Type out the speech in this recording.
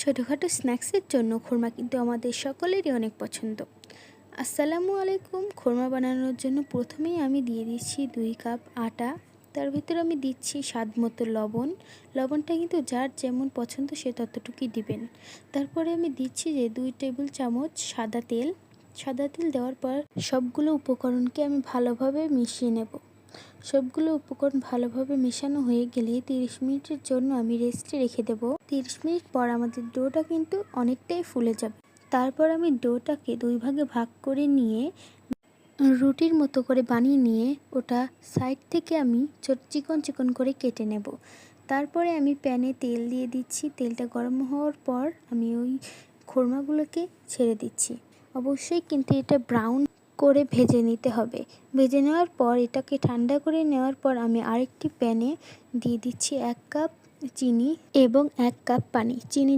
ছোটোখাটো স্ন্যাক্সের জন্য খুরমা কিন্তু আমাদের সকলেরই অনেক পছন্দ। আসসালামু আলাইকুম। খুরমা বানানোর জন্য প্রথমেই আমি দিয়ে দিচ্ছি 2 কাপ আটা। তার ভিতরে আমি দিচ্ছি স্বাদ মতো লবণ। লবণটা কিন্তু যার যেমন পছন্দ সে ততটুকুই দিবেন। তারপরে আমি দিচ্ছি যে 2 টেবিল চামচ সাদা তেল। সাদা তেল দেওয়ার পর সবগুলো উপকরণকে আমি ভালোভাবে মিশিয়ে নেব। সবগুলো উপকরণ ভালোভাবে মেশানো হয়ে গেলে 30 মিনিটের জন্য আমি রেস্টে রেখে দেব। 30 মিনিট পর আমাদের ডোটা কিন্তু অনেকটাই ফুলে যাবে। তারপর আমি ডোটাকে 2 ভাগে ভাগ করে নিয়ে রুটির মতো করে বানিয়ে নিয়ে ওটা সাইড থেকে আমি চিকন চিকন করে কেটে নেব। তারপরে আমি প্যানে তেল দিয়ে দিচ্ছি। তেলটা গরম হওয়ার পর আমি ওই খুরমাগুলোকে ছেড়ে দিচ্ছি। অবশ্যই কিন্তু এটা ব্রাউন করে ভেজে নিতে হবে। ভেজে নেওয়ার পর এটাকে ঠান্ডা করে নেওয়ার পর আমি আরেকটি প্যানে দিয়ে দিচ্ছি 1 কাপ চিনি এবং 1 কাপ পানি। চিনি